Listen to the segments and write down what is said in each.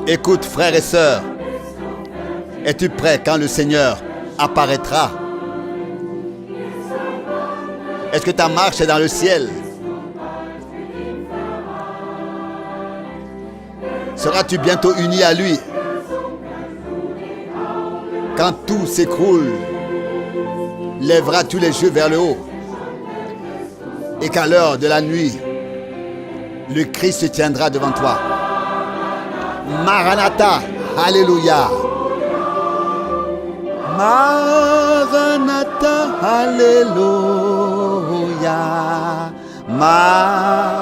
Écoute, frères et sœurs, es-tu prêt quand le Seigneur apparaîtra? Est-ce que ta marche est dans le ciel? Seras-tu bientôt uni à lui? Quand tout s'écroule, lèveras-tu les yeux vers le haut? Et qu'à l'heure de la nuit, le Christ se tiendra devant toi. Maranatha, Alléluia. Maranatha, Alléluia. Maranatha,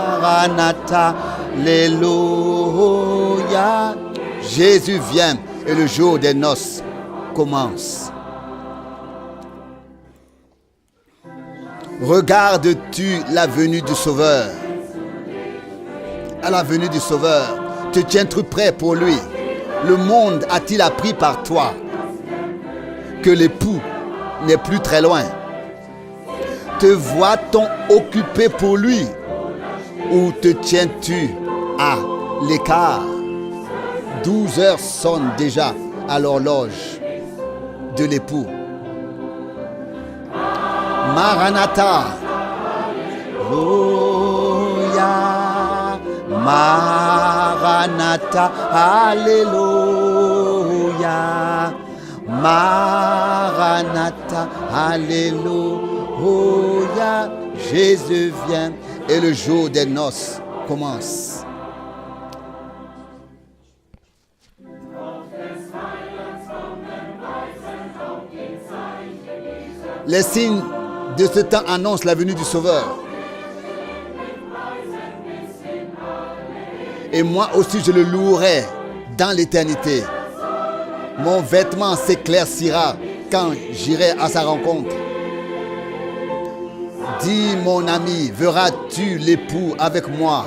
Alléluia. Jésus vient et le jour des noces commence. Regardes-tu la venue du Sauveur? À la venue du Sauveur, te tiens-tu prêt pour lui? Le monde a-t-il appris par toi que l'époux n'est plus très loin? Te voit-on occupé pour lui ou te tiens-tu à l'écart? 12 heures sonnent déjà à l'horloge de l'époux. Maranatha, Alléluia. Maranatha, Alléluia. Maranatha, Alléluia. Jésus vient et le jour des noces commence. Les signes de ce temps annoncent la venue du Sauveur. Et moi aussi je le louerai dans l'éternité. Mon vêtement s'éclaircira quand j'irai à sa rencontre. Dis mon ami, verras-tu l'époux avec moi?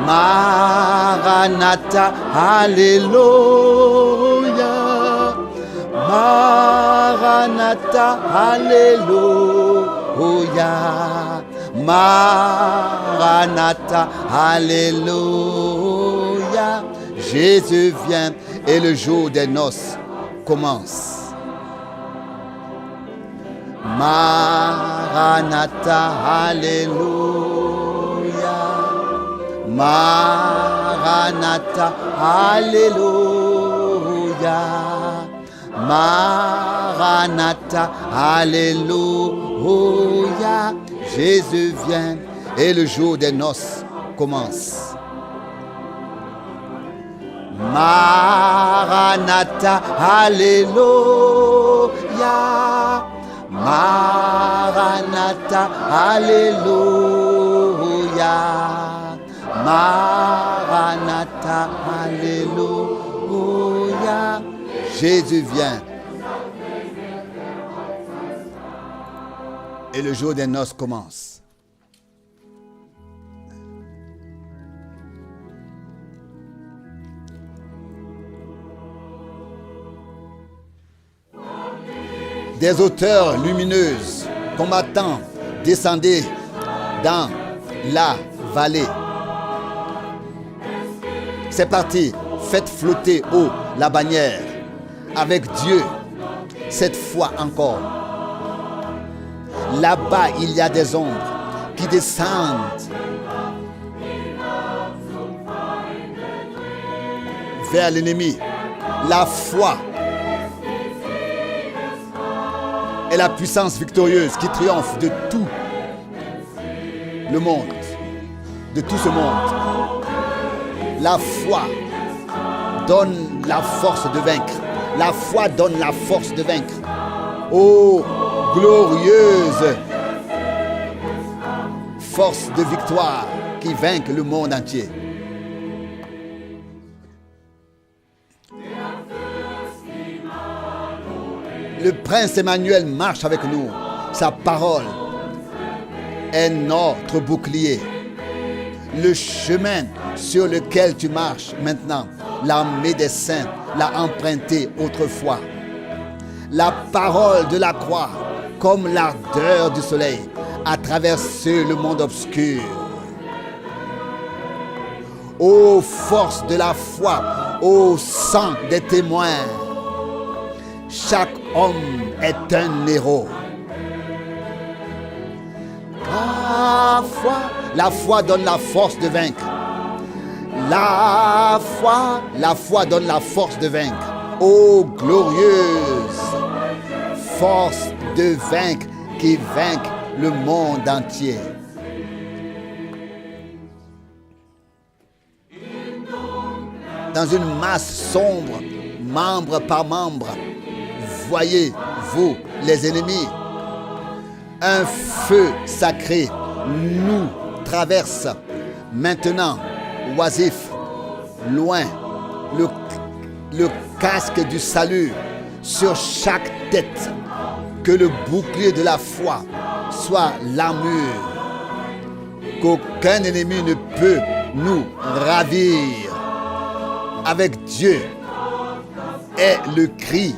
Maranatha, Alléluia. Maranatha, Alléluia. Maranatha, Alléluia. Jésus vient et le jour des noces commence. Maranatha, Alléluia. Maranatha, Alléluia. Maranatha, Alléluia. Jésus vient et le jour des noces commence. Maranatha, Alléluia. Maranatha, Alléluia. Maranatha, Alléluia. Jésus vient. Et le jour des noces commence. Des hauteurs lumineuses, combattants, descendez dans la vallée. C'est parti, faites flotter haut la bannière. Avec Dieu, cette fois encore. Là-bas, il y a des ombres qui descendent vers l'ennemi. La foi est la puissance victorieuse qui triomphe de tout le monde, de tout ce monde. La foi donne la force de vaincre. La foi donne la force de vaincre. Oh, glorieuse force de victoire qui vainque le monde entier. Le prince Emmanuel marche avec nous. Sa parole est notre bouclier. Le chemin sur lequel tu marches maintenant, l'armée des saints l'a emprunté autrefois. La parole de la croix, comme l'ardeur du soleil, a traversé le monde obscur. ô force de la foi, ô sang des témoins. Chaque homme est un héros. La foi donne la force de vaincre. La foi donne la force de vaincre. Ô glorieuse force de vaincre qui vainque le monde entier. Dans une masse sombre, membre par membre, voyez-vous les ennemis. Un feu sacré nous traverse maintenant, oisif, loin, le casque du salut sur chaque tête. Que le bouclier de la foi soit l'armure. Qu'aucun ennemi ne peut nous ravir. Avec Dieu est le cri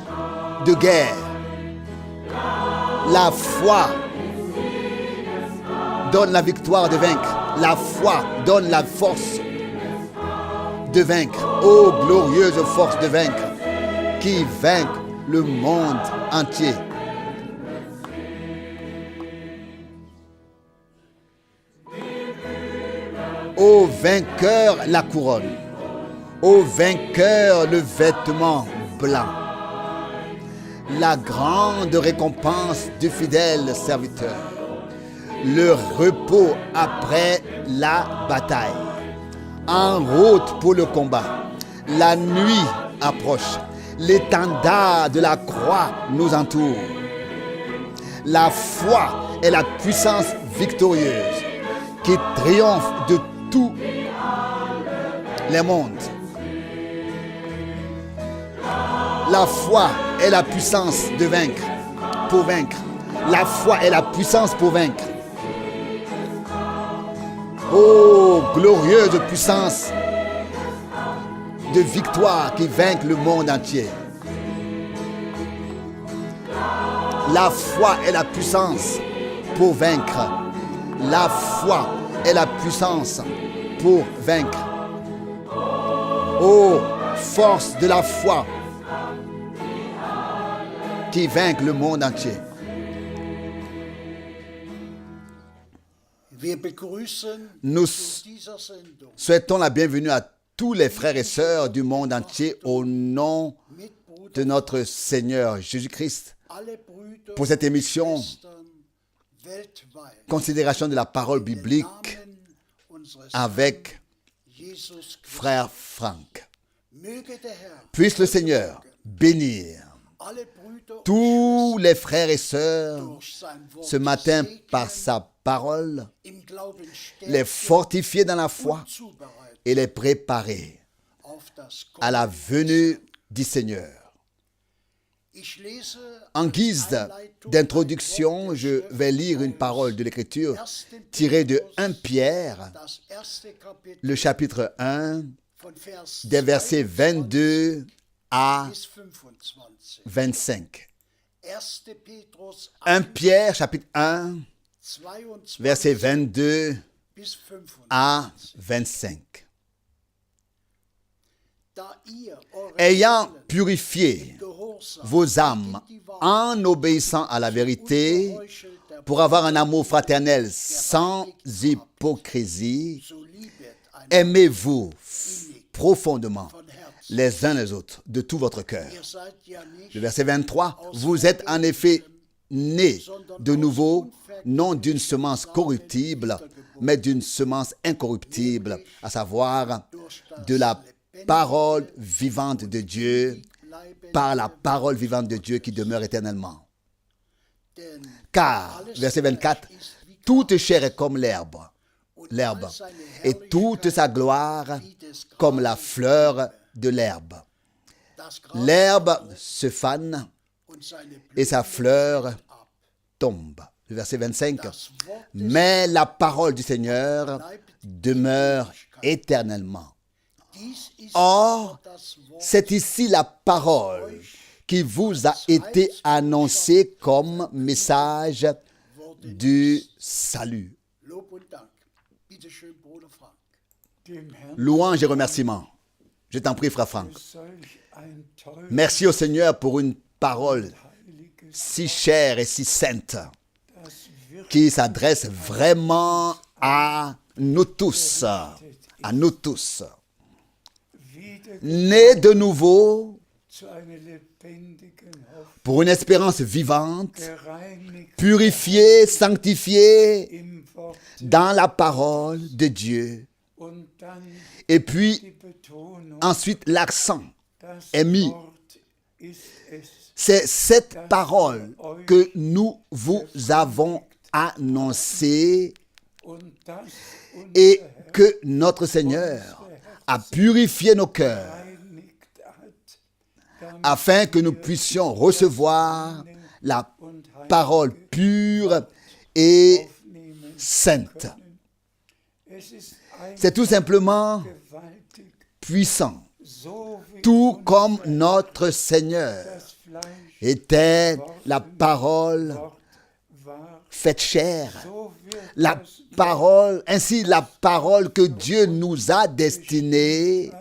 de guerre. La foi donne la victoire de vaincre. La foi donne la force de vaincre. Ô glorieuse force de vaincre qui vainque le monde entier. Ô vainqueur la couronne. Ô vainqueur le vêtement blanc. La grande récompense du fidèle serviteur. Le repos après la bataille. En route pour le combat. La nuit approche. L'étendard de la croix nous entoure. La foi est la puissance victorieuse qui triomphe de tous les mondes. La foi est la puissance de vaincre, pour vaincre. La foi est la puissance pour vaincre. Oh, glorieuse puissance de victoire qui vainque le monde entier. La foi est la puissance pour vaincre. La foi est la puissance pour vaincre. Oh, force de la foi qui vainque le monde entier. Nous souhaitons la bienvenue à tous les frères et sœurs du monde entier au nom de notre Seigneur Jésus-Christ pour cette émission considération de la parole biblique avec frère Franck. Puisse le Seigneur bénir tous les frères et sœurs ce matin par sa parole, les fortifier dans la foi et les préparer à la venue du Seigneur. En guise d'introduction, je vais lire une parole de l'Écriture tirée de 1 Pierre, le chapitre 1, des versets 22 à 25. 1 Pierre, chapitre 1, versets 22 à 25. Ayant purifié vos âmes en obéissant à la vérité, pour avoir un amour fraternel sans hypocrisie, aimez-vous profondément les uns les autres de tout votre cœur. Le verset 23, vous êtes en effet nés de nouveau, non d'une semence corruptible, mais d'une semence incorruptible, à savoir de la parole vivante de Dieu, par la parole vivante de Dieu qui demeure éternellement. Car, verset 24, toute chair est comme l'herbe, et toute sa gloire comme la fleur de l'herbe. L'herbe se fane et sa fleur tombe. Le verset 25, mais la parole du Seigneur demeure éternellement. Or, c'est ici la parole qui vous a été annoncée comme message du salut. louange et remerciements. Je t'en prie, frère Franck. Merci au Seigneur pour une parole si chère et si sainte qui s'adresse vraiment à nous tous. À nous tous. Nés de nouveau pour une espérance vivante, purifiée, sanctifiée dans la parole de Dieu. Et puis, ensuite, l'accent est mis. C'est cette parole que nous vous avons annoncée et que notre Seigneur a purifié nos cœurs afin que nous puissions recevoir la parole pure et sainte. C'est tout simplement puissant, tout comme notre Seigneur était la parole faite chair. La parole, ainsi la parole que Dieu nous a destinée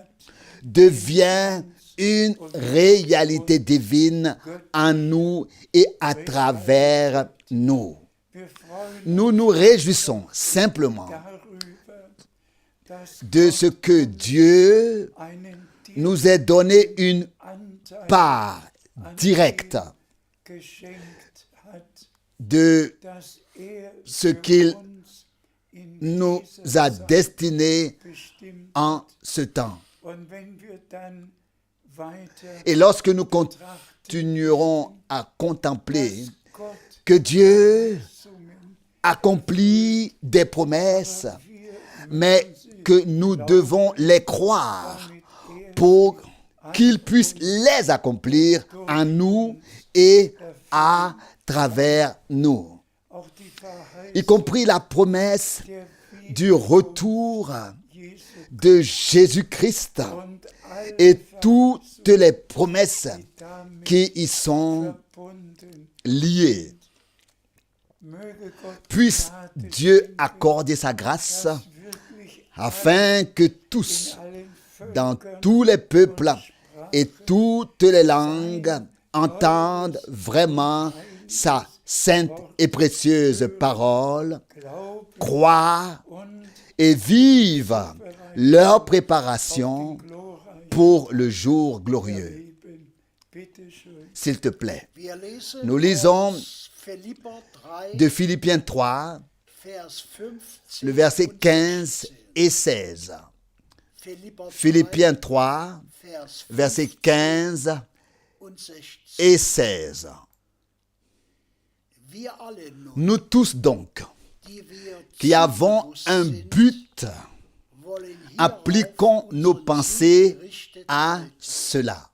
devient une réalité divine en nous et à travers nous. Nous nous réjouissons simplement de ce que Dieu nous ait donné une part directe de ce qu'il nous a destiné en ce temps. Et lorsque nous continuerons à contempler que Dieu accomplit des promesses, mais que nous devons les croire pour qu'il puisse les accomplir en nous et à travers nous. Y compris la promesse du retour de Jésus-Christ et toutes les promesses qui y sont liées. Puisse Dieu accorder sa grâce afin que tous, dans tous les peuples et toutes les langues, entendent vraiment sa sainte et précieuse parole, croient et vivent leur préparation pour le jour glorieux. S'il te plaît, nous lisons de Philippiens 3, le verset 15 et 16. Philippiens 3, verset 15 et 16. Nous tous donc, qui avons un but, appliquons nos pensées à cela.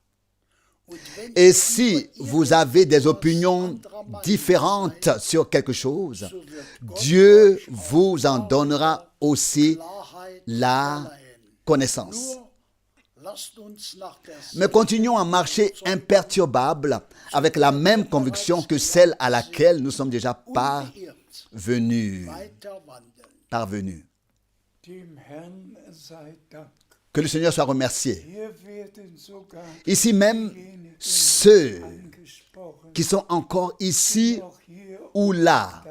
Et si vous avez des opinions différentes sur quelque chose, Dieu vous en donnera aussi la connaissance. Mais continuons à marcher imperturbables avec la même conviction que celle à laquelle nous sommes déjà parvenus. Que le Seigneur soit remercié. Ici même, ceux qui sont encore ici ou là,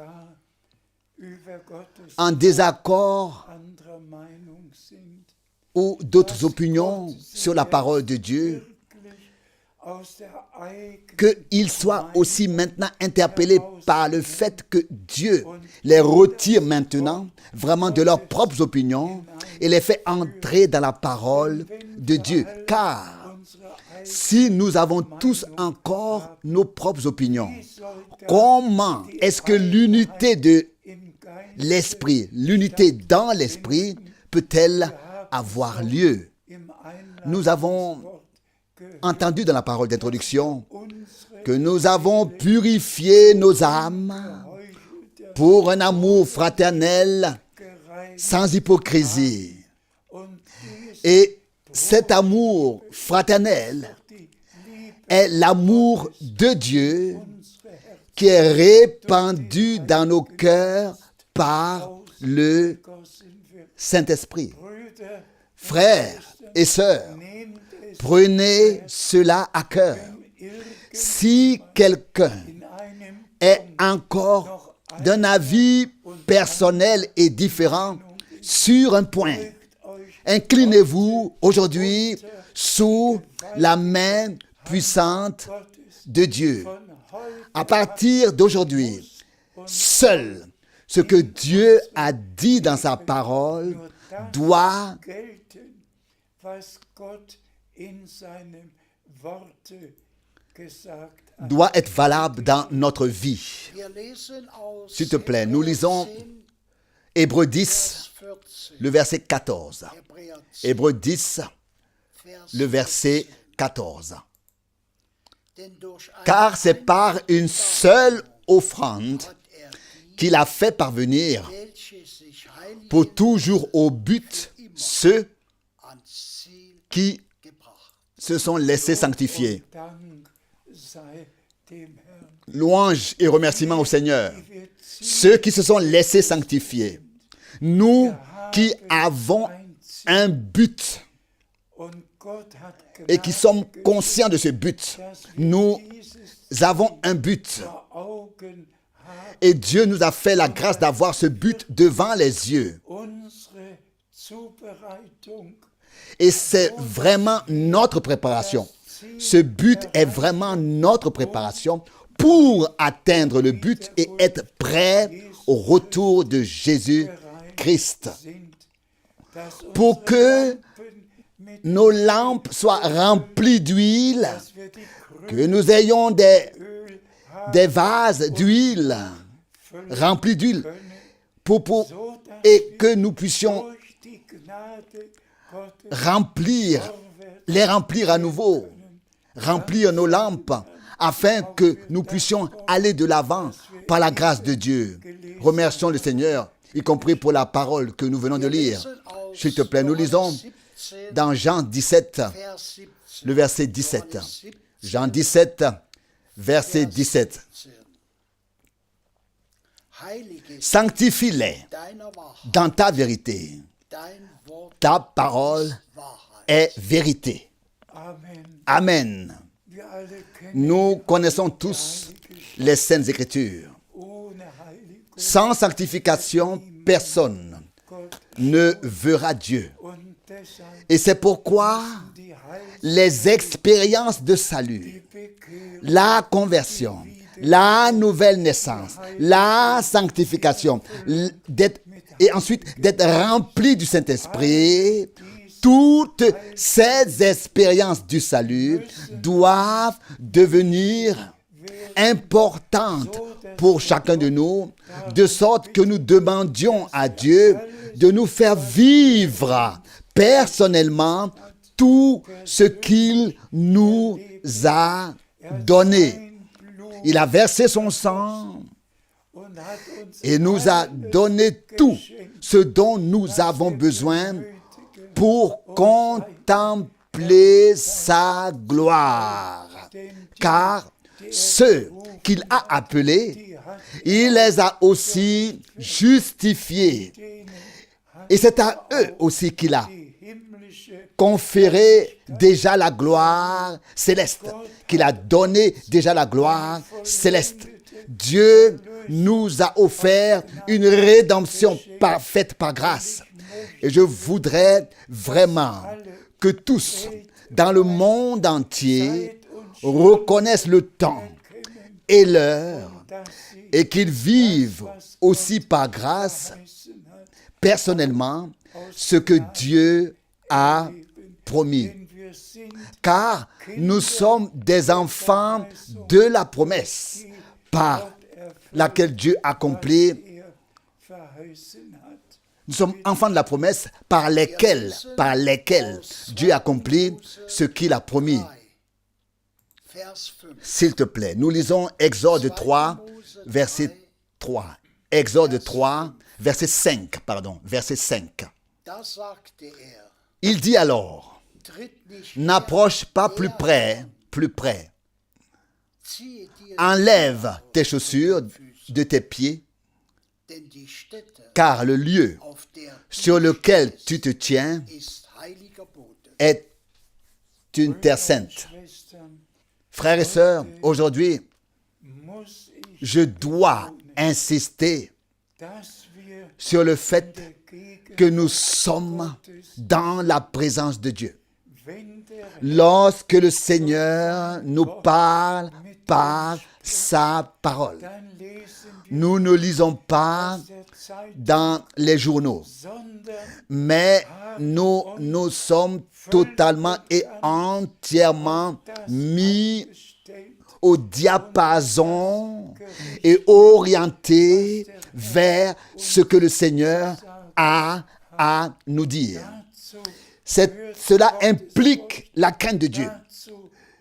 en désaccord ou d'autres opinions sur la parole de Dieu, qu'ils soient aussi maintenant interpellés par le fait que Dieu les retire maintenant vraiment de leurs propres opinions et les fait entrer dans la parole de Dieu. Car si nous avons tous encore nos propres opinions, comment est-ce que l'unité de l'esprit, l'unité dans l'esprit peut-elle avoir lieu? Nous avons entendu dans la parole d'introduction que nous avons purifié nos âmes pour un amour fraternel sans hypocrisie. Et cet amour fraternel est l'amour de Dieu qui est répandu dans nos cœurs par le Saint-Esprit. Brüder, Frères et sœurs, nehmt es prenez cela à cœur. Si quelqu'un in einem est encore d'un avis personnel et différent sur un point, inclinez-vous aujourd'hui sous la main puissante de Dieu. von heute À partir d'aujourd'hui, seul ce que Dieu a dit dans sa parole doit gelten, was Gott in seinem Worte gesagt hat. doit être valable dans notre vie. Wir lesen aus S'il te plaît, nous lisons 10, Hébreux 10, 14. le verset 14. Hebräer 10, Hébreux 10, Vers le verset 14. Denn durch eine Car c'est par une seule offrande hat die, qu'il a fait parvenir welche sich heilig pour toujours au but ceux ans Ziel qui gebracht. se sont laissés sanctifier. Dank sei dem Herrn. Louange et remerciements au Seigneur. Wir ziehen Ceux qui se sont laissés sanctifier. Nous qui avons un but und Gott hat et qui sommes conscients de ce but. Nous dieses avons un but. vor Augen haben. Et Dieu nous a fait la grâce d'avoir ce but devant les yeux. Unsere Zubereitung, Et c'est vraiment notre préparation. Ce but est vraiment notre préparation pour atteindre le but et être prêt au retour de Jésus-Christ. sind, dass Pour unsere que Lampen mit nos lampes soient remplies d'huile, dass wir die que nous ayons des Öl haben vases d'huile remplis d'huile pour- so dass et que nous puissions durch die Gnade Gottes remplir, les remplir à nouveau, remplir nos lampes afin que nous puissions aller de l'avant par la grâce de Dieu. Remercions le Seigneur, y compris pour la parole que nous venons de lire. Lesen aus S'il te plaît, nous lisons 17, dans Jean 17, Vers 17. le verset 17. Johannes 17, Jean 17, verset 17. 17. Heilige Sanctifie-les deiner Wahrheit, dans ta vérité. dein Wort Ta parole Wahrheit. est vérité. Amen. Amen. Wir alle kennen Nous connaissons tous les Saintes Écritures. ohne Heiligung Sans sanctification, personne Gott ne verra Dieu. und deshalb Et c'est pourquoi die Heil, les expériences de salut, die Bekehrung, la conversion, la nouvelle naissance, la sanctification, et ensuite d'être rempli du Saint-Esprit, toutes ces expériences du salut doivent devenir importantes pour chacun de nous, de sorte que nous demandions à Dieu de nous faire vivre personnellement tout ce qu'il nous a donné. Il a versé son sang und hat uns et nous a donné tout ce dont nous avons besoin pour contempler sa gloire. Car ceux qu'il a appelés, il les a aussi justifiés. Et c'est à eux aussi qu'il a die himmlische conféré déjà la gloire céleste, qu'il a donné déjà la gloire céleste. Dieu nous a offert une rédemption parfaite par grâce. Et je voudrais vraiment que tous dans le monde entier reconnaissent le temps et l'heure dass sie et qu'ils vivent aussi par grâce verheißen hat, personnellement ce que Dieu a promis. denn wir sind Car nous sommes des enfants de la promesse par laquelle Dieu accomplit. verheißen hat. Nous sommes enfants de la promesse par lesquels Dieu accomplit ce qu'il a promis. Vers 5. S'il te plaît, nous lisons Exode 3, verset 3. Exode 3, verset 5, verset 5. Da sagte er, Il dit alors, tritt nicht n'approche pas plus près, ziehe dir enlève tes chaussures de tes pieds, Denn die Stätte, car le lieu auf der sur lequel tu te tiens ist heiliger Boden. est une terre sainte. Schwestern, Frères et sœurs, aujourd'hui, muss ich, je dois insister dass wir sur le fait der Gegenwart que nous sommes dans la présence de Dieu. wenn der Lorsque le Seigneur nous parle par sa parole, dann lesen wir nous ne lisons pas der Zeit, dans les journaux, sondern mais nous sommes totalement et entièrement mis gestellt, au diapason et orientés vers ce que le Seigneur a à nous dire. dazu, Cela implique la crainte de Dieu. dazu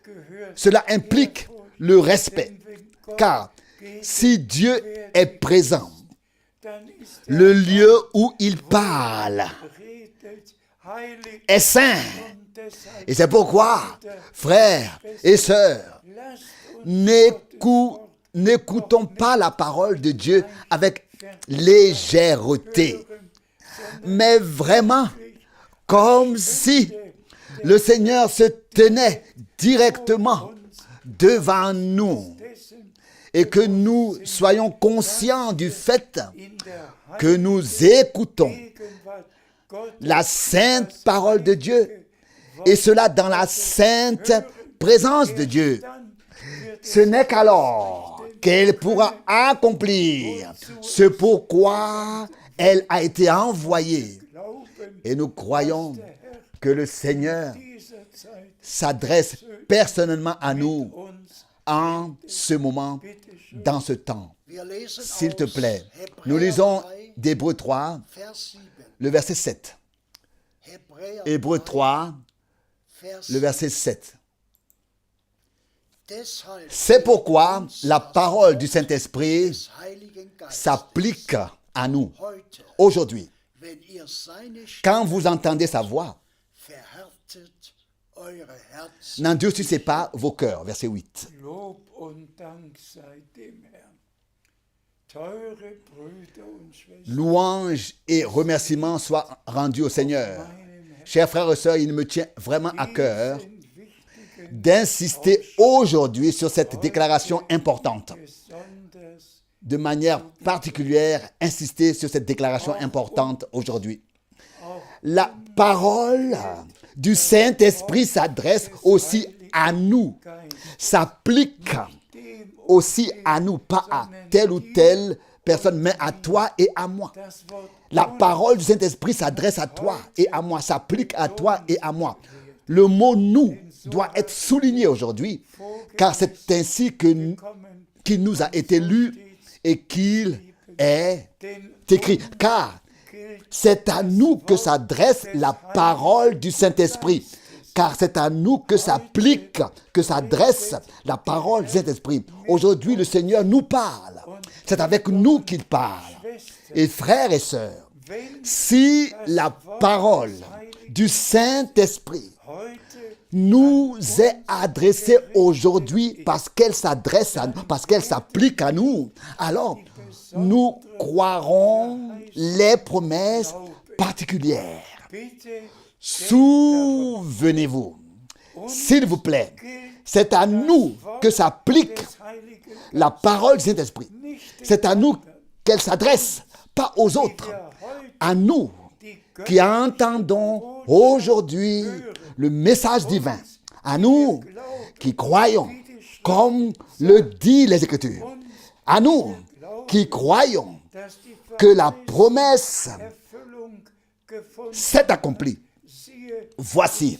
gehört, Cela implique le respect. denn wenn Gott Car si Dieu est présent, dann ist le lieu où il parle redet heilig est saint. und deshalb Et c'est pourquoi, frères et sœurs, lasst uns n'écoutons pas la parole de Dieu avec légèreté, mais vraiment comme si le Seigneur se tenait directement devant nous dessen et que nous soyons conscients du fait in der que nous écoutons Gegenwart Gottes la sainte parole de Dieu et cela dans la sainte présence de Dieu. dann wird Ce n'est qu'alors qu'elle pourra accomplir ce pourquoi elle a été envoyée. glauben, Et nous croyons que le Seigneur dieser Zeit s'adresse personnellement à nous uns, en ce moment, dans ce temps. Wir lesen S'il te aus plaît, nous Hebräer lisons 3, d'Hébreux 3, Vers 7. le verset 7. Hebräer Hébreux 3, Vers le verset 7. Deshalb C'est pourquoi la parole du Saint-Esprit des Heiligen Geistes s'applique à nous heute, aujourd'hui. wenn ihr seine Quand Stimme vous entendez sa voix, verhärtet eure Herzen. n'endurcissez pas vos cœurs. Verset 8. Lob und Dank sei dem Herrn. Teure Brüder und Schwestern, Louange et remerciements soient rendus au Seigneur. meinem Herrn, Chers frères et sœurs, il me tient vraiment à cœur diesen wichtigen, d'insister aujourd'hui sur cette déclaration importante. besonders De manière particulière, insister sur cette déclaration importante aujourd'hui. La parole du Saint-Esprit s'adresse aussi à nous, s'applique dem aussi à nous, pas à telle ou telle personne, mais à toi et à moi. das Wort La parole du Saint-Esprit s'adresse à toi et à moi, s'applique à toi et à moi. Le mot « nous » doit être souligné aujourd'hui, car c'est ainsi kommen, qu'il nous a été lu et qu'il est denn écrit. Car c'est à nous que s'adresse la parole du Saint-Esprit. Car c'est à nous que s'applique, que s'adresse la parole du Saint-Esprit. Aujourd'hui, le Seigneur nous parle. C'est avec nous qu'il parle. Et frères et sœurs, wenn si la parole du Saint-Esprit heute nous est adressée aujourd'hui parce qu'elle s'adresse à nous, parce qu'elle s'applique à nous, alors nous croirons les promesses particulières. bitte Souvenez-vous, s'il vous plaît, c'est à nous que s'applique des Heiligen la parole du Saint-Esprit. C'est à nous qu'elle s'adresse, pas aux autres. À nous qui entendons aujourd'hui le message divin. À nous qui croyons, comme le dit les Écritures. À nous qui croyons dass die que la promesse Erfüllung gefunden s'est accomplie. siehe Voici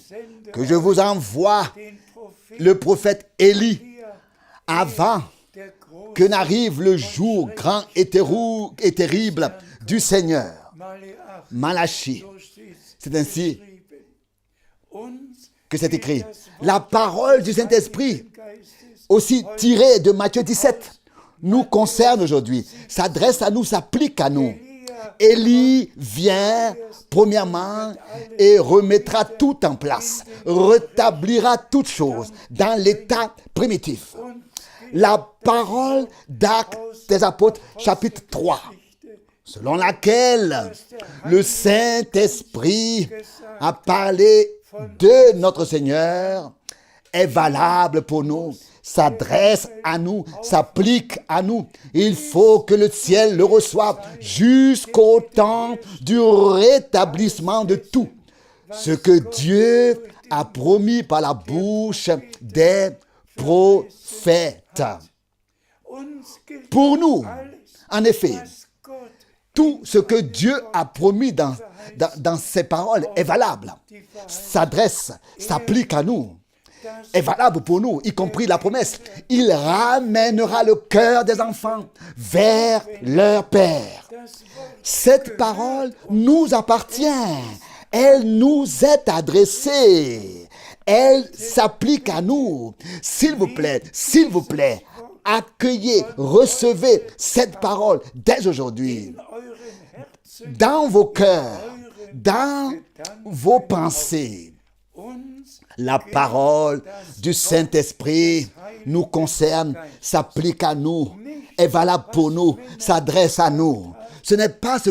que je vous envoie den Propheten le prophète Élie avant der großen que n'arrive le jour grand et terrible du Seigneur. Maleach Malachie. so steht's C'est ainsi geschrieben. Uns que c'est écrit. das Wort La parole du Saint-Esprit, des Geistes aussi tirée de Matthieu 17, nous concerne aujourd'hui, s'adresse à nous, s'applique à nous. Élie vient premièrement et remettra tout en place, rétablira toutes choses dans l'état primitif. La parole d'Actes des Apôtres, chapitre 3. selon laquelle le Saint-Esprit a parlé de notre Seigneur, est valable pour nous, s'adresse à nous, s'applique à nous. Il faut que le ciel le reçoive jusqu'au temps du rétablissement de tout. Ce que Dieu a promis par la bouche des prophètes. Pour nous, en effet, tout ce que Dieu a promis dans ses paroles est valable, s'adresse, s'applique à nous, est valable pour nous, y compris la promesse. Il ramènera le cœur des enfants vers leur Père. Cette parole nous appartient. Elle nous est adressée. Elle s'applique à nous. S'il vous plaît, accueillez, recevez cette parole dès aujourd'hui. Dans vos cœurs, dans vos pensées. La parole du Saint-Esprit nous concerne, s'applique à nous, est valable pour nous, s'adresse à nous. Ce n'est pas ce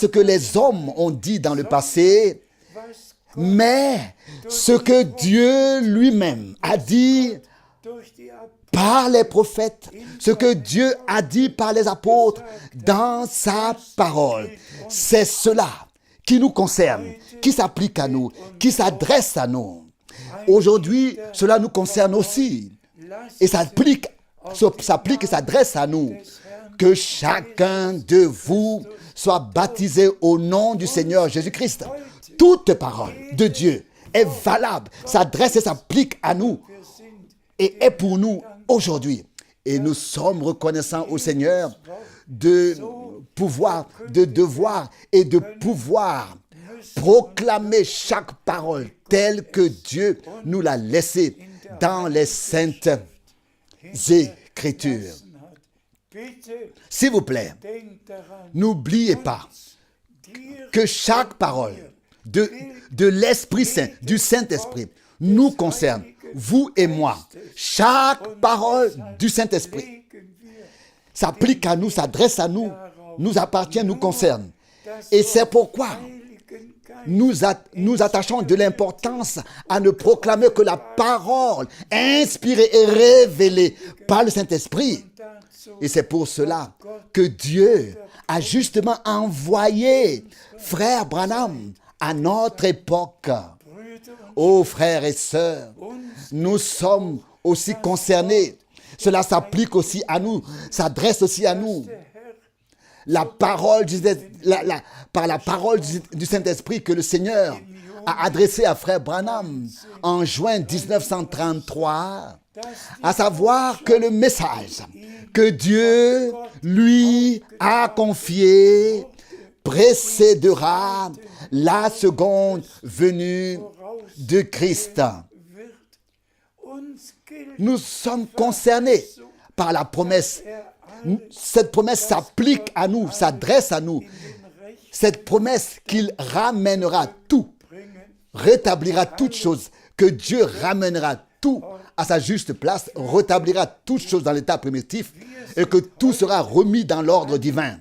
que les hommes ont dit dans le passé, mais ce que Dieu lui-même a dit par les prophètes, ce que Dieu a dit par les apôtres dans sa parole. C'est cela qui nous concerne, qui s'applique à nous, qui s'adresse à nous. Aujourd'hui, cela nous concerne aussi. Et s'applique et s'adresse à nous. Que chacun de vous soit baptisé au nom du Seigneur Jésus-Christ. Toute parole de Dieu est valable, s'adresse et s'applique à nous et est pour nous aujourd'hui. Et nous sommes reconnaissants au Seigneur de pouvoir, de devoir et de pouvoir proclamer chaque parole telle que Dieu nous l'a laissée dans les saintes Écritures. S'il vous plaît, n'oubliez pas que chaque parole de l'Esprit Saint, du Saint-Esprit, nous concerne, vous et moi. Chaque parole du Saint-Esprit s'applique à nous, s'adresse à nous, nous appartient, nous concerne. Et c'est pourquoi nous attachons de l'importance à ne proclamer que la parole inspirée et révélée par le Saint-Esprit. Et c'est pour cela que Dieu a justement envoyé Frère Branham à notre époque. Oh frères et sœurs, nous sommes aussi concernés. Cela s'applique aussi à nous, s'adresse aussi à nous. La parole, par la parole du Saint-Esprit que le Seigneur a adressée à Frère Branham en juin 1933, à savoir que le message que Dieu lui a confié précédera la seconde venue de Christ. Nous sommes concernés par la promesse. Cette promesse s'applique à nous, s'adresse à nous. Cette promesse qu'il ramènera tout, rétablira toutes choses, que Dieu ramènera tout à sa juste place, rétablira toutes choses dans l'état primitif et que tout sera remis dans l'ordre divin,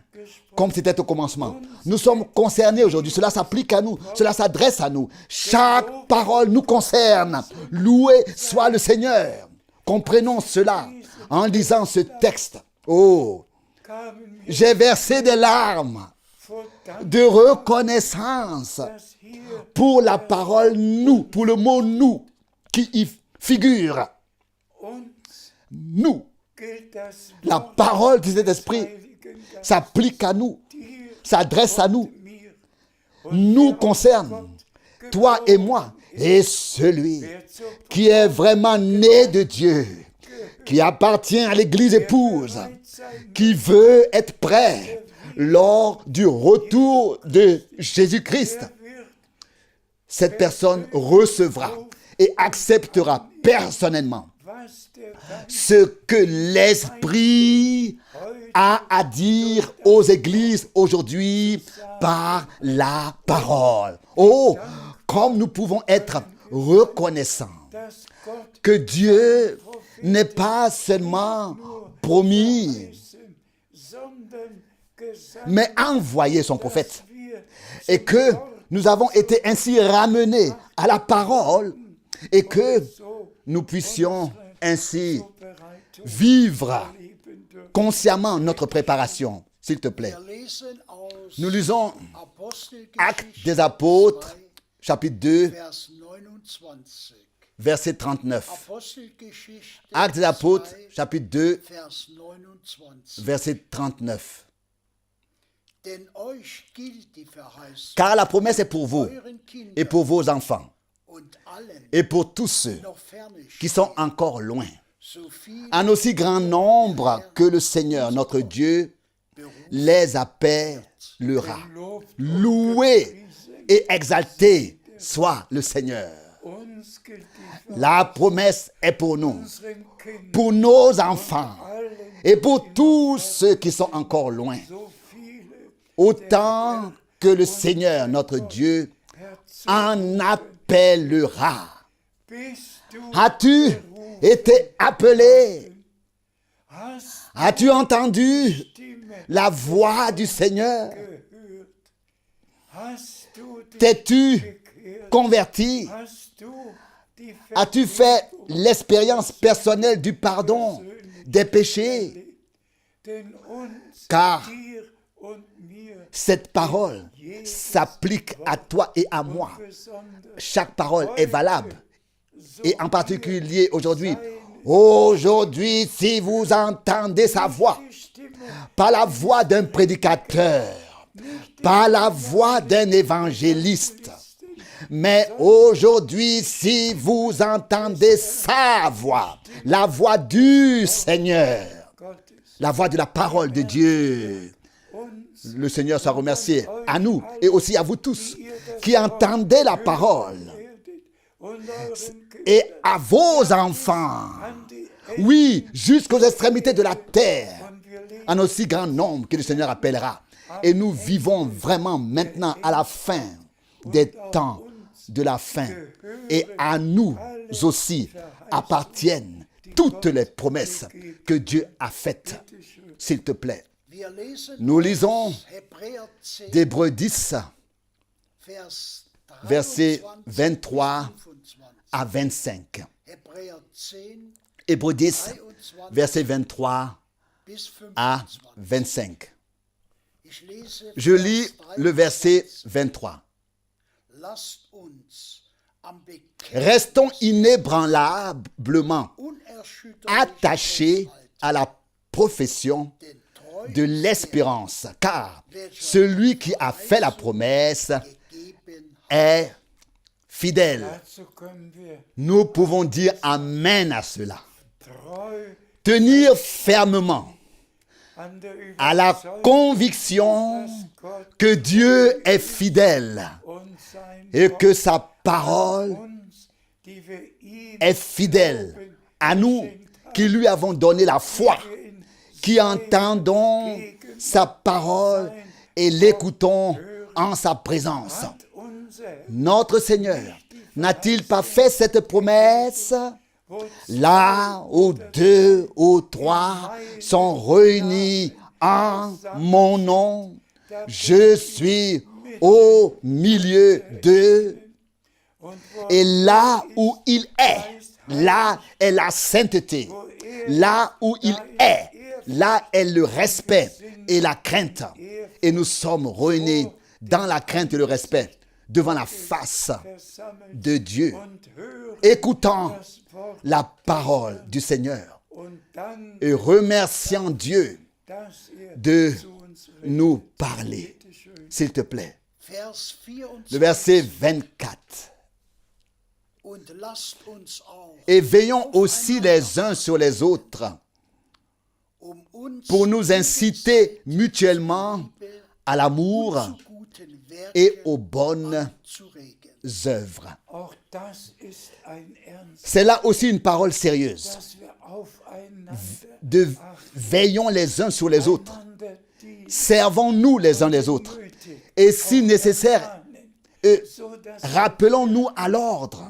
comme c'était au commencement. Nous sommes concernés aujourd'hui, cela s'applique à nous, cela s'adresse à nous. Chaque parole nous concerne. Loué soit le Seigneur. Comprenons cela en lisant ce texte. Oh, j'ai versé des larmes de reconnaissance pour la parole nous, pour le mot nous qui y figure. Nous, la parole du Saint-Esprit s'applique à nous, s'adresse à nous, nous concerne, toi et moi, et celui qui est vraiment né de Dieu, qui appartient à l'Église épouse, qui veut être prêt lors du retour de Jésus-Christ. Cette personne recevra et acceptera personnellement ce que l'Esprit a à dire aux églises aujourd'hui par la parole. Oh, comme nous pouvons être reconnaissants que Dieu n'est pas seulement promis mais a envoyé son prophète. Et que nous avons été ainsi ramenés à la parole et que nous puissions ainsi vivre consciemment notre préparation. S'il te plaît. Nous lisons Actes des Apôtres, chapitre 2, verset 39. Actes des Apôtres, chapitre 2, verset 39. Car la promesse est pour vous et pour vos enfants et pour tous ceux qui sont encore loin, en aussi grand nombre que le Seigneur, notre Dieu, les appellera. Loué et exalté soit le Seigneur. La promesse est pour nous, pour nos enfants et pour tous ceux qui sont encore loin. Autant que le Seigneur, notre Dieu, en appellera. As-tu été appelé? As-tu entendu la voix du Seigneur? T'es-tu converti? As-tu fait l'expérience personnelle du pardon des péchés? Car cette parole s'applique à toi et à moi. Chaque parole est valable. Et en particulier aujourd'hui. Aujourd'hui, si vous entendez sa voix, pas la voix d'un prédicateur, pas la voix d'un évangéliste, mais aujourd'hui, si vous entendez sa voix, la voix du Seigneur, la voix de la parole de Dieu, le Seigneur soit remercié à nous et aussi à vous tous qui entendez la parole et à vos enfants, oui, jusqu'aux extrémités de la terre, en aussi grand nombre que le Seigneur appellera. Et nous vivons vraiment maintenant à la fin des temps de la fin. Et à nous aussi appartiennent toutes les promesses que Dieu a faites. S'il te plaît. Nous lisons d'Hébreux 10, versets 23 à 25. Hébreux 10, versets 23 à 25. Je lis le verset 23. Restons inébranlablement attachés à la profession de l'espérance, car celui qui a fait la promesse est fidèle. Nous pouvons dire Amen à cela. Tenir fermement à la conviction que Dieu est fidèle et que sa parole est fidèle à nous qui lui avons donné la foi, qui entendons sa parole et l'écoutons en sa présence. Notre Seigneur n'a-t-il pas fait cette promesse? Là où 2 ou 3 sont réunis en mon nom, je suis au milieu d'eux. Et là où il est, là est la sainteté. Là où il est, là est le respect et la crainte. Et nous sommes réunis dans la crainte et le respect devant la face de Dieu, écoutant la parole du Seigneur et remerciant Dieu de nous parler. S'il te plaît. Le verset 24. Et veillons aussi les uns sur les autres pour nous inciter mutuellement à l'amour et aux bonnes œuvres. C'est là aussi une parole sérieuse. Veillons les uns sur les autres. Servons-nous les uns les autres. Et si nécessaire, rappelons-nous à l'ordre.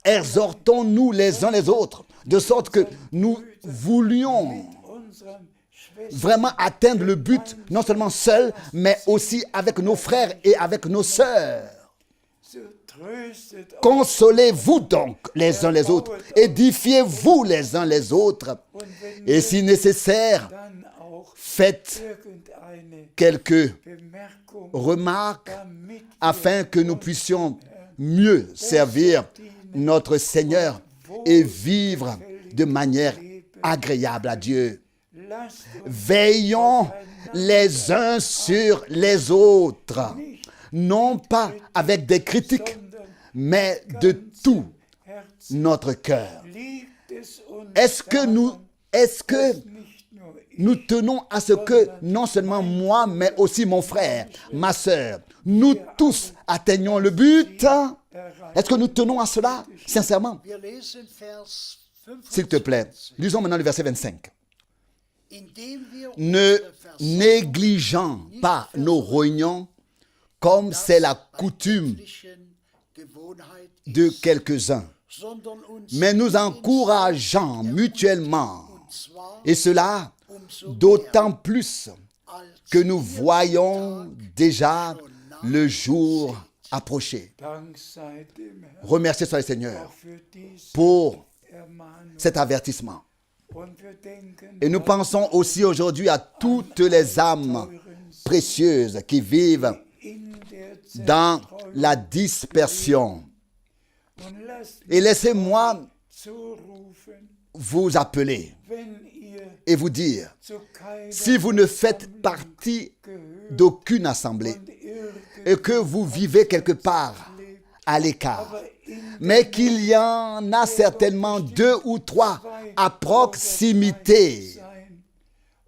Exhortons-nous les uns les autres, de sorte que nous voulions vraiment atteindre le but, non seulement seul, mais aussi avec nos frères et avec nos sœurs. So tröstet euch Consolez-vous donc les uns les autres, édifiez-vous les uns les autres, und wenn et si nécessaire, dann auch faites irgendeine quelques Bemerkung, remarques damit afin que nous puissions mieux servir notre Seigneur et vivre de manière agréable à Dieu. lasst uns Veillons les uns sur les autres, non pas avec des critiques, sondern mais de tout Herzen notre cœur. liegt es uns Est-ce que nicht nur ich nous tenons à ce que non seulement moi, mais aussi mon frère, ma sœur, nous tous atteignions le but? Est-ce que nous tenons à cela, sincèrement? Wir lesen Vers S'il te plaît, 25. lisons maintenant le verset 25. Indem wir Ne unsere Versammlung négligeant pas nos réunions, comme c'est la coutume weltlichen Gewohnheit de ist, quelques-uns, sondern uns mais nous gegenseitig encourageant mutuellement, und zwar et cela umso mehr, d'autant plus als que nous ihr voyons den Tag déjà schon nahe le jour seht. approcher. Dank sei dem Herrn Remerciez soit le Seigneur auch für diese pour Ermahnung. cet avertissement. Und wir denken Et nous pensons aussi aujourd'hui à toutes les âmes précieuses qui vivent in der dans Zerstreuung la dispersion. und lasst Et laissez-moi zurufen, vous appeler wenn ihr et vous dire, zu keiner si vous ne faites partie gehört d'aucune assemblée und irgend et que vous vivez quelque part à l'écart, in mais qu'il y en a certainement 2 ou 3 à proximité, sein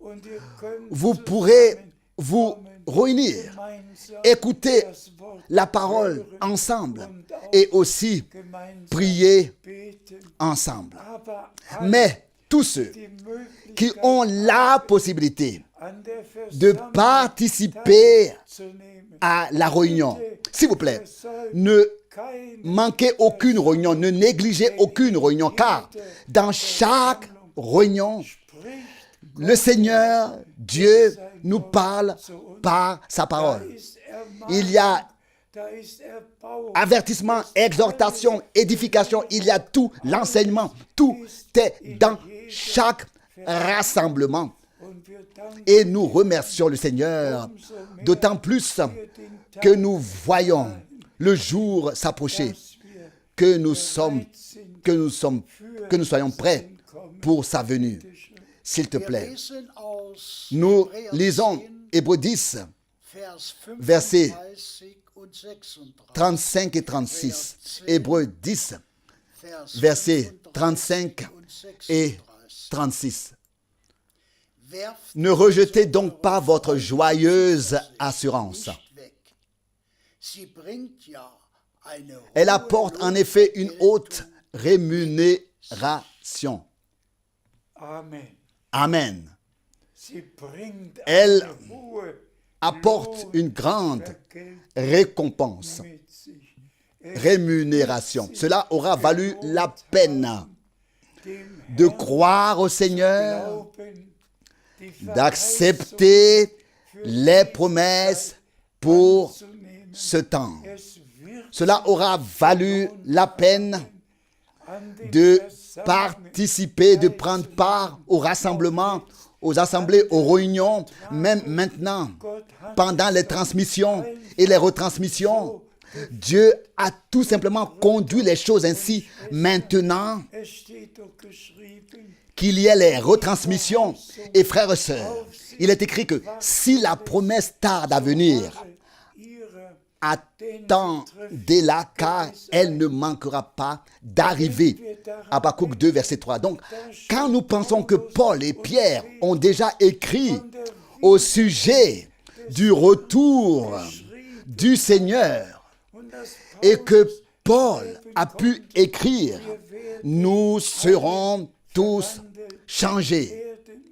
und ihr könnt vous pourrez vous réunir, gemeinsam écouter das Wort la parole ensemble et aussi gemeinsam prier beten, ensemble. aber alle Mais tous ceux die Möglichkeit qui ont la possibilité an der de Versammlung participer teilzunehmen, à la réunion, s'il vous plaît, versäumt ne keine manquez aucune réunion, ne négligez aucune réunion, car dans chaque réunion, spricht, le Seigneur, Dieu, nous parle par sa parole. ist Ermahnung, Il y a da ist Erbauung, avertissement, exhortation, édification, il y a tout, l'enseignement, tout est dans chaque rassemblement. und wir danken Et nous remercions le Seigneur, d'autant plus que nous voyons le jour s'approcher, que nous soyons prêts pour sa venue. S'il te Wir plaît, lesen aus nous Hebräer lisons 10, Hébreux 10, Vers Versets 35 und 36. 35 et 36. Hébreux 10, Vers versets 35 und et 36. 36. Werft Ne rejetez donc pas votre joyeuse assurance. nicht weg. Sie bringt ja eine Elle hohe apporte en effet une haute rémunération. Amen. Amen. Sie bringt Elle eine hohe apporte une grande Vergeltung récompense, mit sich. rémunération. Cela aura valu la peine Dem de croire au Seigneur, Glauben, die d'accepter les promesses pour Verheißung ce temps. es wird Cela aura valu la peine an den de Versammlungen participer, de prendre part au rassemblement, aux assemblées, aux réunions, même maintenant, Gott hat pendant les transmissions et les retransmissions. Dieu a tout simplement conduit les choses ainsi. Maintenant es steht doch geschrieben, qu'il y ait les retransmissions, et frères et sœurs, il est écrit que si la promesse tarde à venir, ihrer attendez-la car elle ne manquera pas d'arriver. Habakkuk 2, verset 3. Donc, quand nous pensons que Paul et Pierre ont déjà écrit au sujet du retour du Seigneur und das et que Paul a pu écrire, nous serons tous changés. werden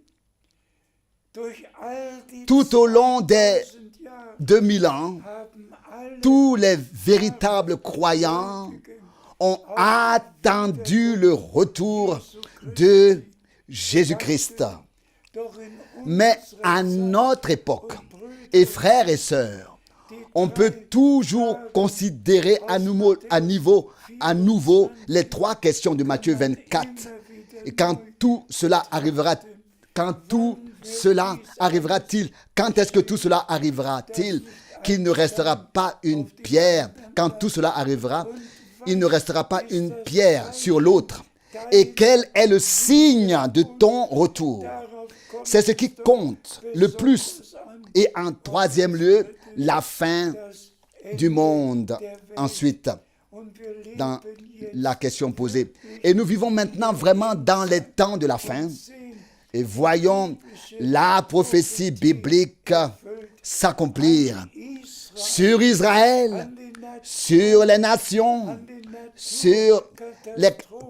durch all die Tout au long des 1000 Jahre 2000 ans, haben alle tous les véritables croyants ont attendu le retour de Jésus-Christ. Mais à notre époque, et frères et sœurs, on peut toujours considérer à nouveau les trois questions de Matthieu 24. Et quand tout cela arrivera-t-il? Quand est-ce que tout cela arrivera-t-il? Qu'il ne restera pas une pierre. Quand tout cela arrivera, il ne restera pas une pierre sur l'autre. Et quel est le signe de ton retour? C'est ce qui compte le plus. Et en troisième lieu, la fin du monde. Ensuite, dans la question posée. Et nous vivons maintenant vraiment dans les temps de la fin. Et voyons la prophétie biblique s'accomplir sur Israël, sur les nations,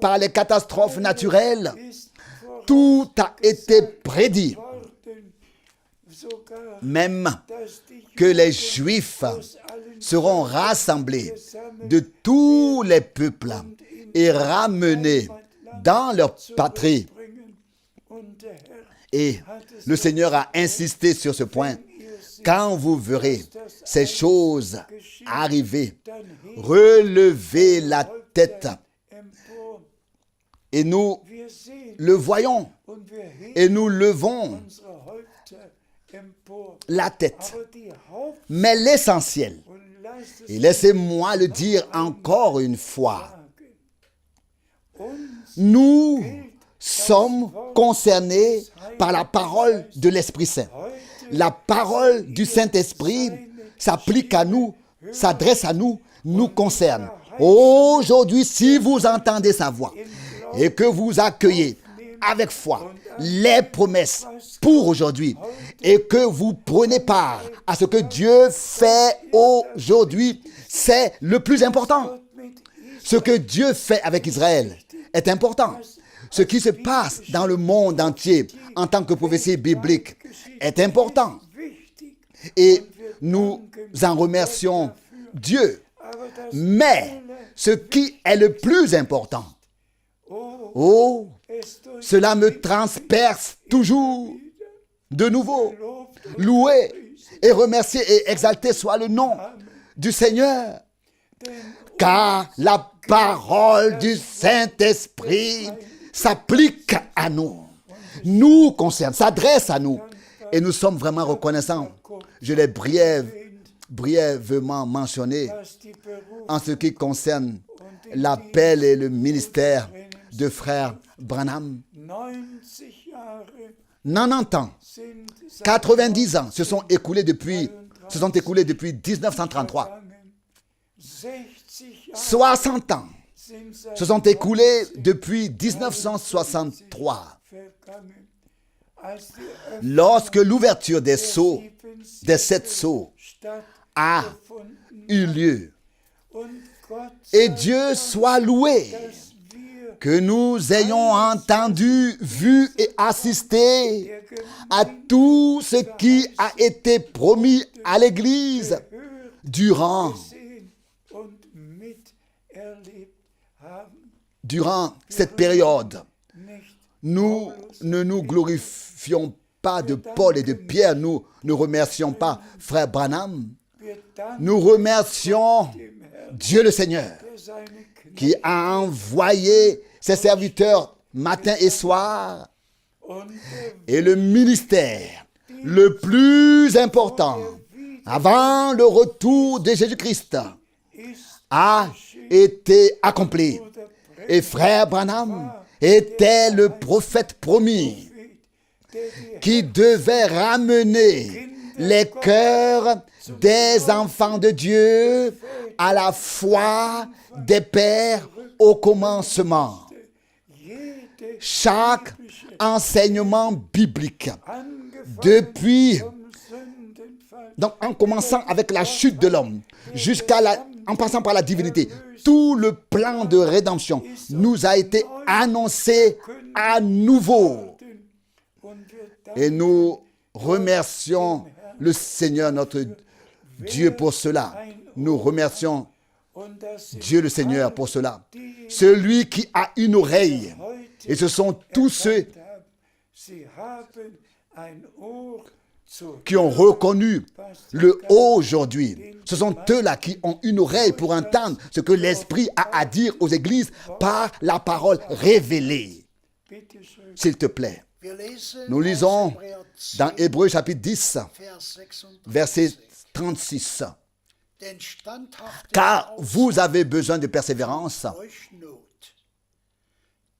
par les catastrophes naturelles. Tout a été prédit. Même que les Juifs seront rassemblés de tous les peuples et ramenés dans leur patrie. Et le Seigneur a insisté sur ce point. Quand vous verrez ces choses arriver, relevez la tête. Et nous le voyons. Et nous levons la tête. Mais l'essentiel, et laissez-moi le dire encore une fois, nous sommes concernés par la parole de l'Esprit Saint. La parole du Saint-Esprit s'applique à nous, s'adresse à nous, nous concerne. Aujourd'hui, si vous entendez sa voix et que vous accueillez avec foi les promesses pour aujourd'hui et que vous prenez part à ce que Dieu fait aujourd'hui, c'est le plus important. Ce que Dieu fait avec Israël est important. Ce qui se passe dans le monde entier en tant que prophétie biblique est important. Et nous en remercions Dieu. Mais ce qui est le plus important, cela me transperce toujours de nouveau. Loué et remercié et exalté soit le nom du Seigneur. Car la parole du Saint-Esprit s'applique à nous, nous concerne, s'adresse à nous. Et nous sommes vraiment reconnaissants. Je l'ai brièvement mentionné en ce qui concerne l'appel et le ministère de frère Branham. 90 ans, 90 ans se sont écoulés depuis 1933. 60 ans se sont écoulés depuis 1963. Lorsque l'ouverture des 7 sceaux a eu lieu. Et Dieu soit loué que nous ayons entendu, vu et assisté à tout ce qui a été promis à l'Église durant cette période. Nous ne nous glorifions pas de Paul et de Pierre, nous ne remercions pas frère Branham. Nous remercions Dieu le Seigneur qui a envoyé ses serviteurs matin et soir. Et le ministère le plus important avant le retour de Jésus-Christ a été accompli. Et frère Branham était le prophète promis qui devait ramener les cœurs des enfants de Dieu à la foi des pères au commencement. Chaque enseignement biblique, donc en commençant avec la chute de l'homme, en passant par la divinité, tout le plan de rédemption nous a été annoncé à nouveau. Et nous remercions le Seigneur notre Dieu pour cela. Nous remercions Dieu le Seigneur pour cela. Celui qui a une oreille, et ce sont tous ceux ein Ohr zu qui ont reconnu le aujourd'hui. Ce sont eux-là qui ont une oreille pour entendre ce que l'Esprit a à dire aux églises par la parole révélée. Bitte schön. S'il te plaît. Wir lesen Nous lisons aus Hebräer 10, dans Hébreux chapitre 10, Vers 36. verset 36. Denn standhafte Car vous avez besoin de persévérance, euch Not,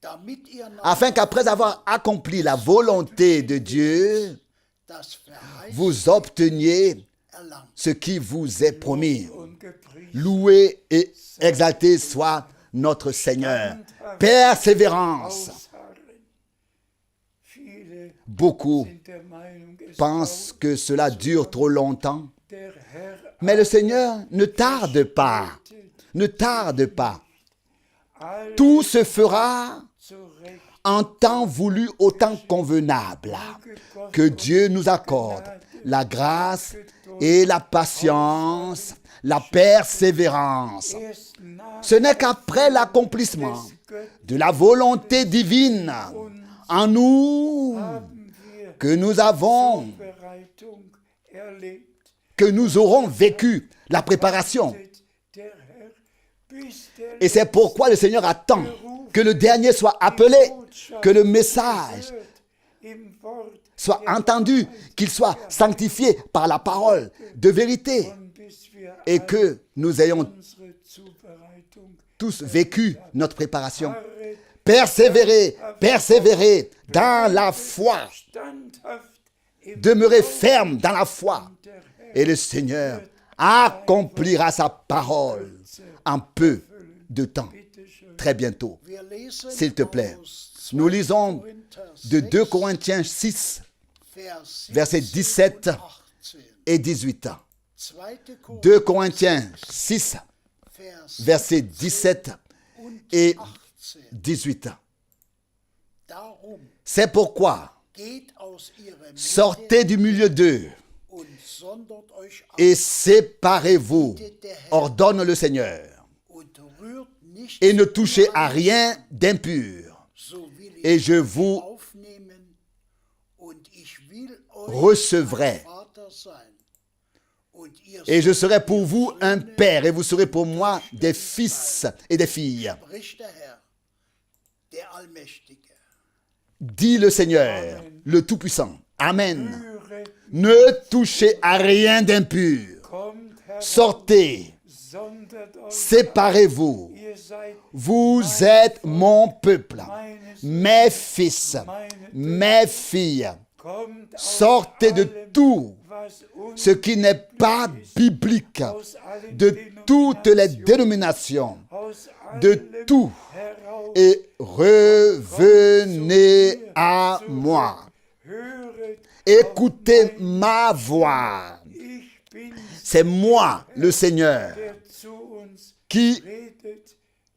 damit ihr nach afin qu'après avoir accompli la volonté de Dieu, das Verheißen vous obteniez erlangt. ce qui vous est promis. Und gepriesen Loué et exalté soit notre Seigneur. Persévérance. ausharren. Viele Beaucoup sind der Meinung, es pensent que cela dure trop longtemps, der Herr mais le Seigneur ne tarde pas. Ne tarde pas. all Tout se fera zurecht en temps voulu, au temps convenable. Que Dieu nous accorde la grâce et la patience, la persévérance. erst nach Ce n'est qu'après l'accomplissement de la volonté divine en nous haben wir que nous avons, Bereitung erlebt. que nous aurons vécu la préparation. Der Herr, bis der Et c'est pourquoi le Seigneur attend que le dernier soit appelé, que le message hört im Wort soit entendu, qu'il soit sanctifié par la parole de vérité und bis wir et que nous ayons unsere Zubereitung tous vécu notre préparation. harret Persévérer, persévérer dans la foi, standhaft im demeurer ferme dans la foi. der Herr Et le Seigneur accomplira sa parole en peu de temps, bitte schön. très bientôt. Wir lesen S'il te plaît, aus nous lisons 2. de 2 6, Corinthiens 6, Vers versets 17 17 und 18. et 18. 2. 2 Corinthiens 6, Vers versets 17 und et 18. 18. Darum C'est pourquoi geht aus ihrem sortez du milieu d'eux und sondert euch ab et séparez-vous, ordonne le Seigneur, und rührt nicht et ne touchez à rien d'impur. so will ich Et je vous aufnehmen und ich will euch recevrai. ein Vater sein und ihr Et je serai pour vous un père, et vous serez pour moi des fils et des filles. spricht der Herr, der Allmächtige. Dit le Seigneur, le Tout-Puissant. Amen. Höre, Ne touchez à rien d'impur. kommt Herr, Sortez, sondert euch, séparez-vous. ihr seid Vous êtes mon peuple, meines, mes fils, mes filles. kommt aus Sortez de allem, tout was uns ce qui n'est pas biblique, aus allen de toutes les dénominations, aus de allem tout, heraus et revenez à moi. höret, Écoutez ma voix. ich bin C'est moi, le Seigneur, der zu uns qui redet,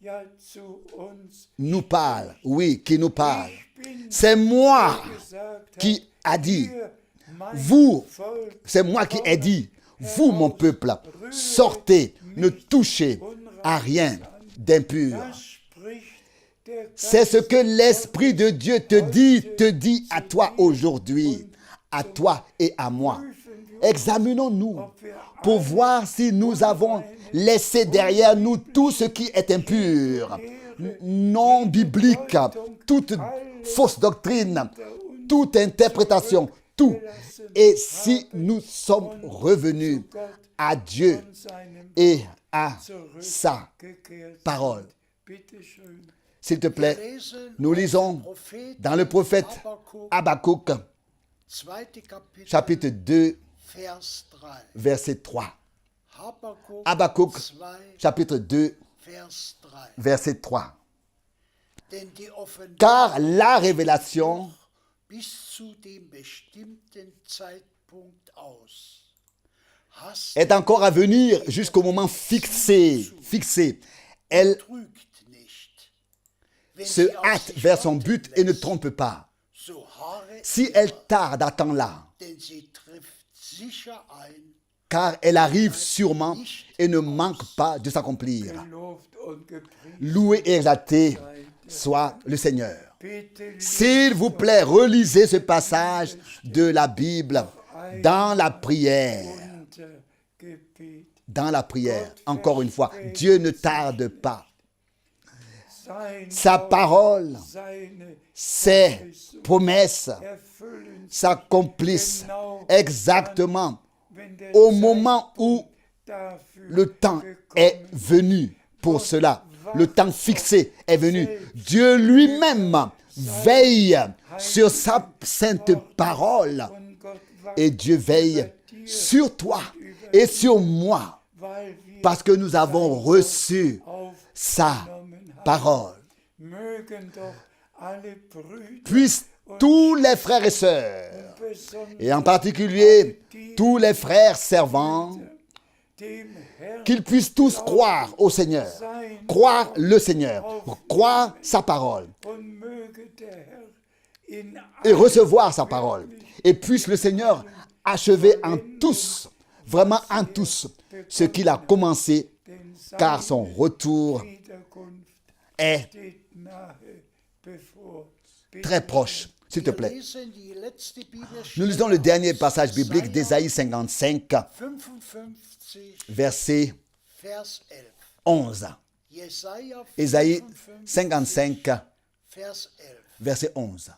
ja zu uns nous parle. Oui, qui nous parle. ich bin C'est moi gesagt qui a dit, ihr, mein vous, Volk, c'est moi qui ai dit, vous, mon peuple, sortez, ne touchez à rien d'impur. das spricht der C'est ce que l'Esprit de Dieu te dit à toi aujourd'hui, à toi et à moi. Examinons-nous pour voir si nous avons laissé derrière nous tout ce qui est impur, non biblique, toute fausse doctrine, toute interprétation, tout. Et si nous sommes revenus à Dieu seinem et à sa zurückgekehrt. parole. Bitte schön. S'il te plaît, Lesen nous lisons Prophet dans le prophète Habakkuk, Habakkuk, 2. Kapitel, chapitre 2, Vers 3. verset 3. Habakkuk, Habakkuk, 2, chapitre 2, Vers 3. verset 3. Denn die Offenbarung Car la révélation bis zu dem bestimmten Zeitpunkt aus. Hast est encore à venir jusqu'au moment fixé. Elle trügt nicht. Wenn se sie auf hâte sich vers son warten but et ne lässt, trompe pas. so harre Si elle tarde, attends-la, denn sie trifft sicher ein, car elle arrive sûrement et ne manque pas de s'accomplir. Gelobt und gepriesen Loué et exalté soit le Seigneur. S'il vous plaît, relisez ce passage de la Bible dans la prière. Dans la prière, encore une fois, Dieu ne tarde pas. Sa parole, ses promesses s'accomplissent exactement au moment où le temps est venu pour cela. Le temps fixé est venu. Dieu lui-même veille sur sa sainte parole. Et Dieu veille sur toi et sur moi parce que nous avons reçu sa parole. Puissent tous les frères et sœurs, et en particulier tous les frères servants, qu'ils puissent tous croire au Seigneur, croire le Seigneur, croire sa parole et recevoir sa parole. Et puisse le Seigneur achever en tous, vraiment en tous, ce qu'il a commencé, car son retour est très proche. S'il te plaît. Nous lisons le dernier passage biblique d'Ésaïe 55, verset 11. Ésaïe 55, verset 11.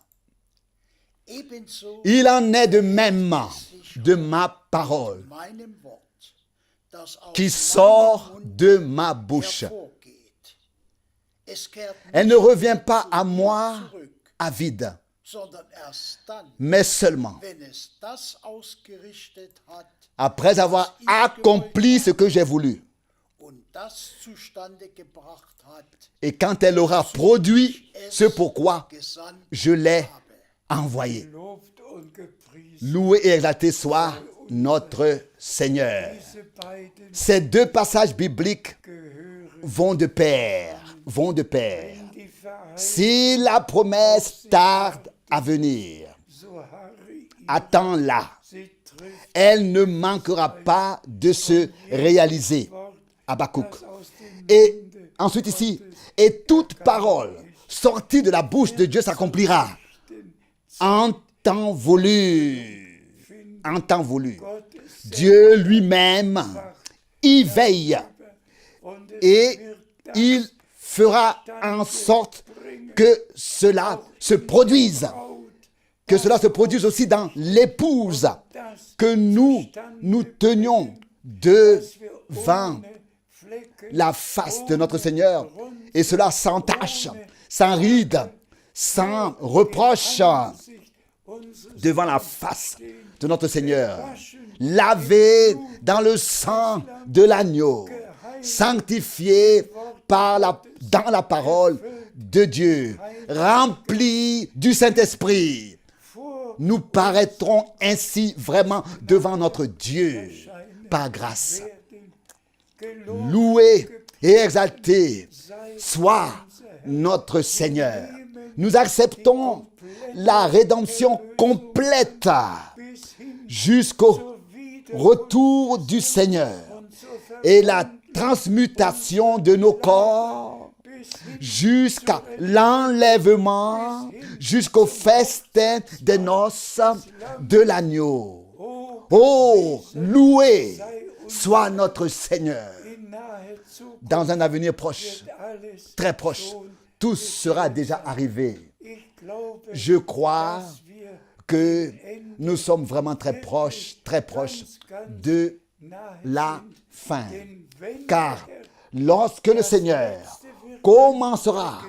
Il en est de même de ma parole qui sort de ma bouche. Elle ne revient pas à moi à vide, mais seulement après avoir accompli ce que j'ai voulu. Et quand elle aura produit ce pourquoi je l'ai envoyé. Loué et exalté soit notre Seigneur. Ces deux passages bibliques vont de pair. Si la promesse tarde à venir, attends-la. Elle ne manquera pas de se réaliser. Habakkuk. Et ensuite ici, et toute parole sortie de la bouche de Dieu s'accomplira en temps voulu. En temps voulu. Dieu lui-même y veille et il fera en sorte que cela se produise. Que cela se produise aussi dans l'épouse que nous tenions devant la face de notre Seigneur. Et cela sans tache, sans ride, sans reproche devant la face de notre Seigneur. Lavé dans le sang de l'agneau, sanctifié dans la parole de Dieu, rempli du Saint-Esprit. Nous paraîtrons ainsi vraiment devant notre Dieu par grâce. Loué et exalté soit notre Seigneur. Nous acceptons la rédemption complète jusqu'au retour du Seigneur et la transmutation de nos corps jusqu'à l'enlèvement, jusqu'au festin des noces de l'agneau. Oh, loué soit notre Seigneur. Dans un avenir proche, très proche, tout sera déjà arrivé. Je crois que nous sommes vraiment très proches de la fin. Car lorsque le Seigneur commencera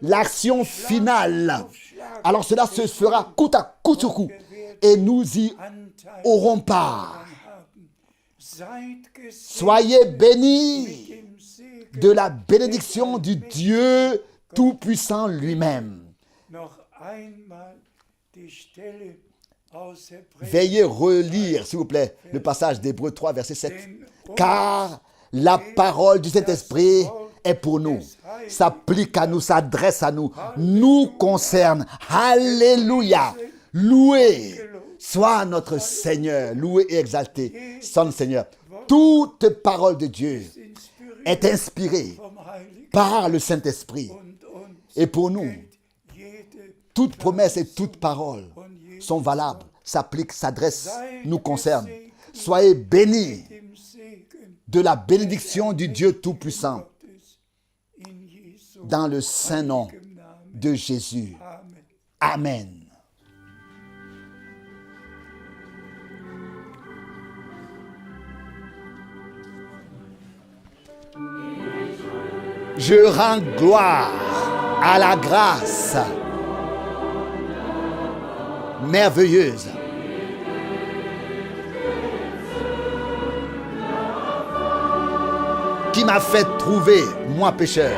l'action finale, alors cela se fera coup sur coup et nous y aurons part. Soyez bénis de la bénédiction du Dieu Tout-Puissant lui-même. Veuillez relire, s'il vous plaît, le passage d'Hébreux 3, verset 7. Car la parole du Saint-Esprit est pour nous, s'applique à nous, s'adresse à nous, nous concerne. Alléluia! Loué soit notre Seigneur, loué et exalté, son Seigneur. Toute parole de Dieu est inspirée par le Saint-Esprit. Et pour nous, toute promesse et toute parole sont valables, s'appliquent, s'adressent, nous concernent. Soyez bénis dem Segen de la bénédiction du Dieu Tout-Puissant Gottes in Jesu dans le saint nom Namen. de Jésus. Amen. Amen. Je rends gloire à la grâce merveilleuse qui m'a fait trouver, moi pécheur,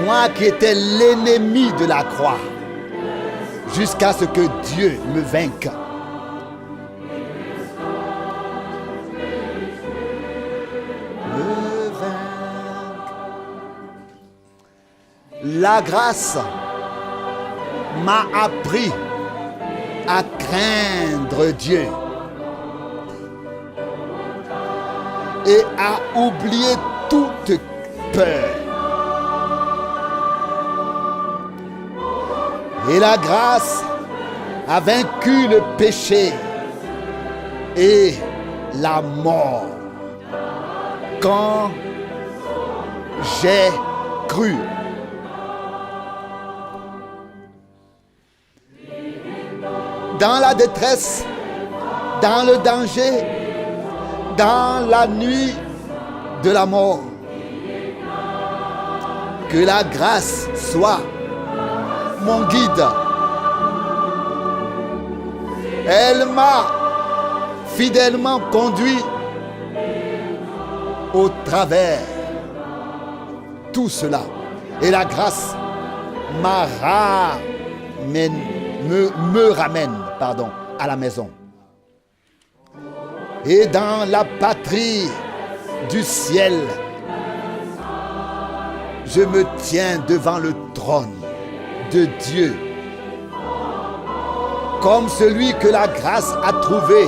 moi qui étais l'ennemi de la croix, jusqu'à ce que Dieu me vainque. Me vainque. La grâce m'a appris à craindre Dieu et à oublier toute peur. Et la grâce a vaincu le péché et la mort quand j'ai cru. Dans la détresse, dans le danger, dans la nuit de la mort, que la grâce soit mon guide. Elle m'a fidèlement conduit au travers tout cela. Et la grâce me ramène à la maison. Et dans la patrie du ciel, je me tiens devant le trône de Dieu, comme celui que la grâce a trouvé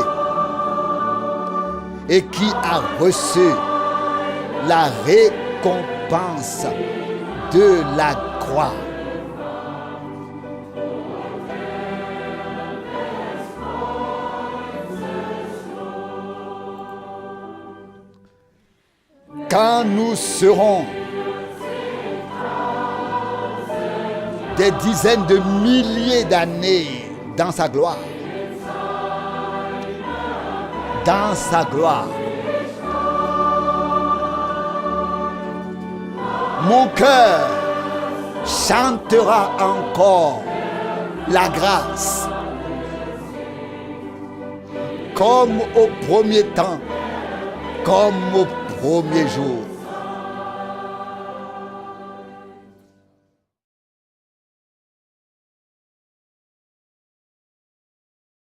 et qui a reçu la récompense de la croix. Quand nous serons des dizaines de milliers d'années dans sa gloire, mon cœur chantera encore la grâce, comme au premier temps, comme au premier jour.